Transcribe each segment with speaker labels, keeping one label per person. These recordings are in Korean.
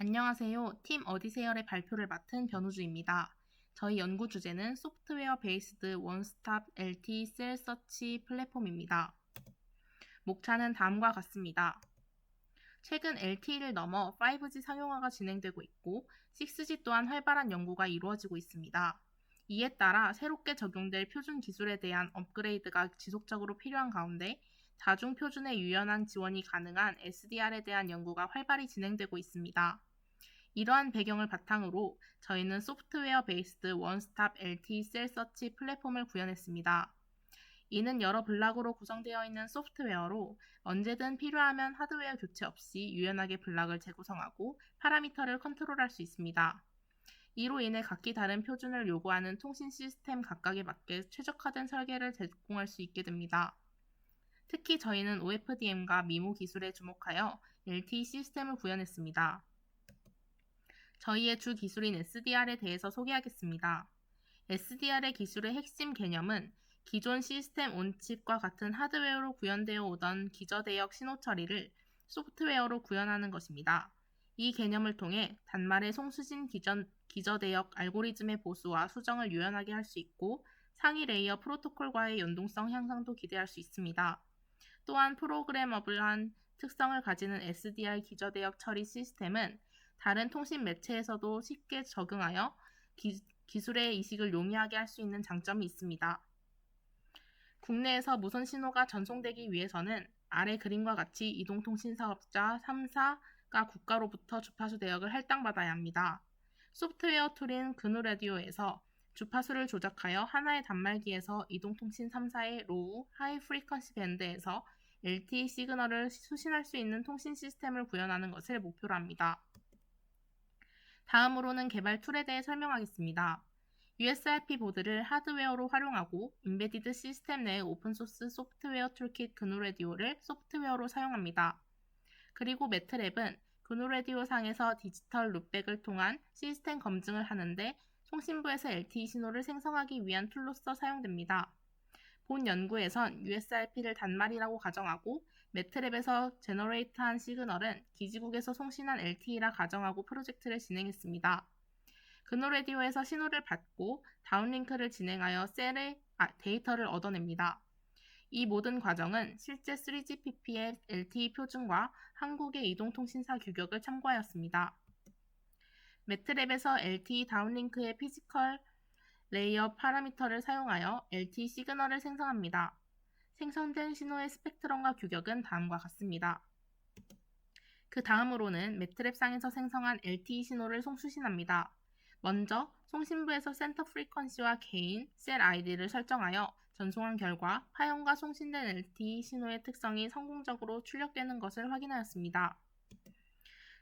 Speaker 1: 안녕하세요. 팀 어디세요의 발표를 맡은 변우주입니다. 저희 연구 주제는 소프트웨어 베이스드 원스톱 LTE 셀 서치 플랫폼입니다. 목차는 다음과 같습니다. 최근 LTE를 넘어 5G 상용화가 진행되고 있고 6G 또한 활발한 연구가 이루어지고 있습니다. 이에 따라 새롭게 적용될 표준 기술에 대한 업그레이드가 지속적으로 필요한 가운데 다중 표준의 유연한 지원이 가능한 SDR에 대한 연구가 활발히 진행되고 있습니다. 이러한 배경을 바탕으로 저희는 소프트웨어 베이스드 원스톱 LTE 셀 서치 플랫폼을 구현했습니다. 이는 여러 블락으로 구성되어 있는 소프트웨어로 언제든 필요하면 하드웨어 교체 없이 유연하게 블락을 재구성하고 파라미터를 컨트롤할 수 있습니다. 이로 인해 각기 다른 표준을 요구하는 통신 시스템 각각에 맞게 최적화된 설계를 제공할 수 있게 됩니다. 특히 저희는 OFDM과 미모 기술에 주목하여 LTE 시스템을 구현했습니다. 저희의 주 기술인 SDR에 대해서 소개하겠습니다. SDR의 기술의 핵심 개념은 기존 시스템 온칩과 같은 하드웨어로 구현되어 오던 기저대역 신호 처리를 소프트웨어로 구현하는 것입니다. 이 개념을 통해 단말의 송수신 기저대역 알고리즘의 보수와 수정을 유연하게 할 수 있고 상위 레이어 프로토콜과의 연동성 향상도 기대할 수 있습니다. 또한 프로그래머블한 특성을 가지는 SDR 기저대역 처리 시스템은 다른 통신 매체에서도 쉽게 적응하여 기술의 이식을 용이하게 할 수 있는 장점이 있습니다. 국내에서 무선 신호가 전송되기 위해서는 아래 그림과 같이 이동통신 사업자 3사가 국가로부터 주파수 대역을 할당받아야 합니다. 소프트웨어 툴인 그누라디오에서 주파수를 조작하여 하나의 단말기에서 이동통신 3사의 로우, 하이 프리퀀시 밴드에서 LTE 시그널을 수신할 수 있는 통신 시스템을 구현하는 것을 목표로 합니다. 다음으로는 개발 툴에 대해 설명하겠습니다. USRP 보드를 하드웨어로 활용하고 인베디드 시스템 내의 오픈소스 소프트웨어 툴킷 그누라디오를 소프트웨어로 사용합니다. 그리고 매트랩은 그누라디오 상에서 디지털 룹백을 통한 시스템 검증을 하는데 통신부에서 LTE 신호를 생성하기 위한 툴로서 사용됩니다. 본 연구에선 USRP를 단말이라고 가정하고 매트랩에서 제너레이트한 시그널은 기지국에서 송신한 LTE라 가정하고 프로젝트를 진행했습니다. 그노레디오에서 신호를 받고 다운링크를 진행하여 셀의 데이터를 얻어냅니다. 이 모든 과정은 실제 3GPP의 LTE 표준과 한국의 이동통신사 규격을 참고하였습니다. 매트랩에서 LTE 다운링크의 피지컬 레이어 파라미터를 사용하여 LTE 시그널을 생성합니다. 생성된 신호의 스펙트럼과 규격은 다음과 같습니다. 그 다음으로는 매트랩상에서 생성한 LTE 신호를 송수신합니다. 먼저 송신부에서 센터 프리퀀시와 개인, 셀 아이디를 설정하여 전송한 결과 파형과 송신된 LTE 신호의 특성이 성공적으로 출력되는 것을 확인하였습니다.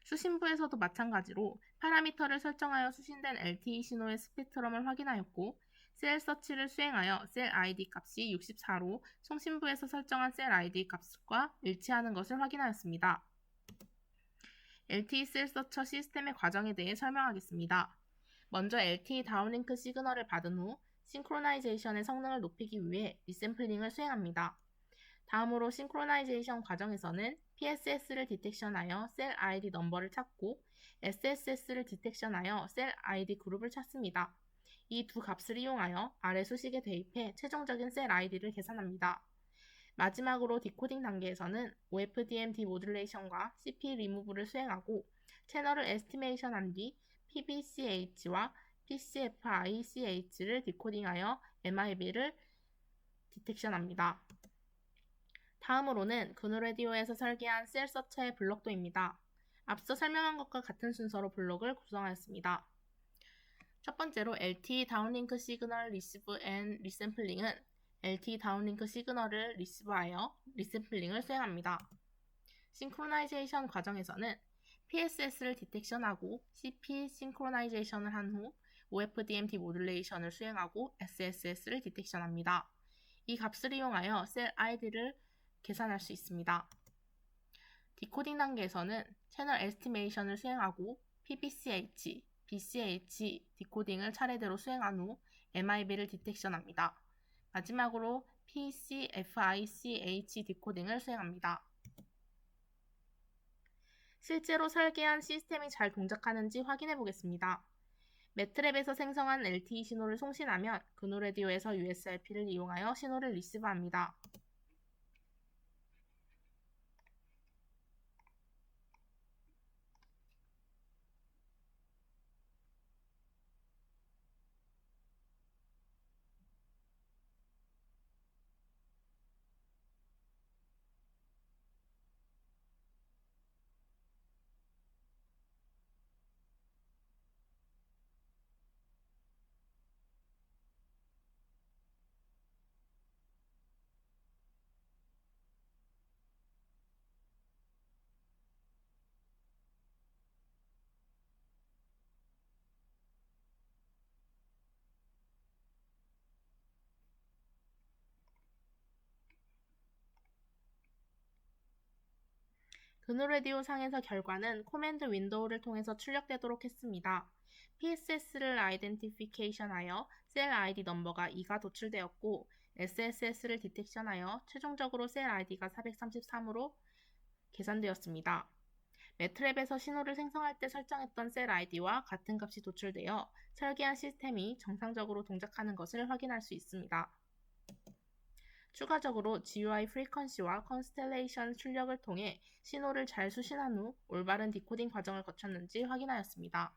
Speaker 1: 수신부에서도 마찬가지로 파라미터를 설정하여 수신된 LTE 신호의 스펙트럼을 확인하였고 셀 서치를 수행하여 셀 ID 값이 64로 송신부에서 설정한 셀 ID 값과 일치하는 것을 확인하였습니다. LTE 셀 서처 시스템의 과정에 대해 설명하겠습니다. 먼저 LTE 다운링크 시그널을 받은 후 싱크로나이제이션의 성능을 높이기 위해 리샘플링을 수행합니다. 다음으로 싱크로나이제이션 과정에서는 PSS를 디텍션하여 셀 ID 넘버를 찾고 SSS를 디텍션하여 셀 ID 그룹을 찾습니다. 이 두 값을 이용하여 아래 수식에 대입해 최종적인 셀 ID를 계산합니다. 마지막으로 디코딩 단계에서는 OFDM 디모듈레이션과 CP 리무브를 수행하고 채널을 에스티메이션한 뒤 PBCH와 PCFICH를 디코딩하여 MIB를 디텍션합니다. 다음으로는 그누라디오에서 설계한 셀 서처의 블록도입니다. 앞서 설명한 것과 같은 순서로 블록을 구성하였습니다. 첫 번째로 LTE 다운링크 시그널 리시브 앤 리샘플링은 LTE 다운링크 시그널을 리시브하여 리샘플링을 수행합니다. 싱크로나이제이션 과정에서는 PSS를 디텍션하고 CP 싱크로나이제이션을 한 후 OFDM 디모듈레이션을 수행하고 SSS를 디텍션합니다. 이 값을 이용하여 셀 ID를 계산할 수 있습니다. 디코딩 단계에서는 채널 에스티메이션을 수행하고 PBCH, BCH 디코딩을 차례대로 수행한 후 MIB를 디텍션합니다. 마지막으로 PCFICH 디코딩을 수행합니다. 실제로 설계한 시스템이 잘 동작하는지 확인해 보겠습니다. 매트랩에서 생성한 LTE 신호를 송신하면 그누레디오에서 USRP를 이용하여 신호를 리시브합니다. 그누레디오 상에서 결과는 코맨드 윈도우를 통해서 출력되도록 했습니다. PSS를 아이덴티피케이션하여 셀 ID 넘버가 2가 도출되었고 SSS를 디텍션하여 최종적으로 셀 ID가 433으로 계산되었습니다. 매트랩에서 신호를 생성할 때 설정했던 셀 ID와 같은 값이 도출되어 설계한 시스템이 정상적으로 동작하는 것을 확인할 수 있습니다. 추가적으로 GUI 프리퀀시와 컨스텔레이션 출력을 통해 신호를 잘 수신한 후 올바른 디코딩 과정을 거쳤는지 확인하였습니다.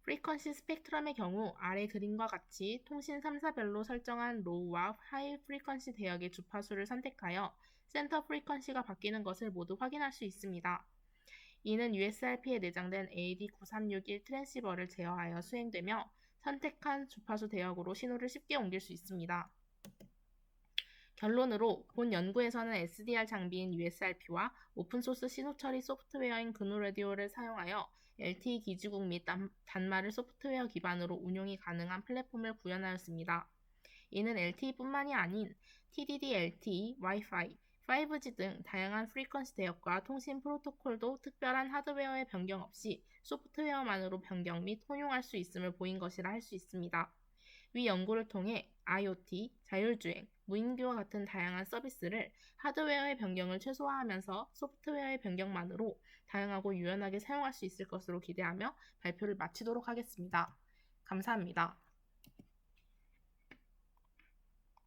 Speaker 1: 프리퀀시 스펙트럼의 경우 아래 그림과 같이 통신 3사별로 설정한 로우와 하이 프리퀀시 대역의 주파수를 선택하여 센터 프리퀀시가 바뀌는 것을 모두 확인할 수 있습니다. 이는 USRP에 내장된 AD9361 트랜시버를 제어하여 수행되며 선택한 주파수 대역으로 신호를 쉽게 옮길 수 있습니다. 결론으로 본 연구에서는 SDR 장비인 USRP와 오픈소스 신호처리 소프트웨어인 그누레디오를 사용하여 LTE 기지국 및 단말을 소프트웨어 기반으로 운용이 가능한 플랫폼을 구현하였습니다. 이는 LTE뿐만이 아닌 TDD, LTE, Wi-Fi, 5G 등 다양한 프리퀀시 대역과 통신 프로토콜도 특별한 하드웨어의 변경 없이 소프트웨어만으로 변경 및 혼용할 수 있음을 보인 것이라 할 수 있습니다. 위 연구를 통해 IoT, 자율주행, 무인기와 같은 다양한 서비스를 하드웨어의 변경을 최소화하면서 소프트웨어의 변경만으로 다양하고 유연하게 사용할 수 있을 것으로 기대하며 발표를 마치도록 하겠습니다. 감사합니다.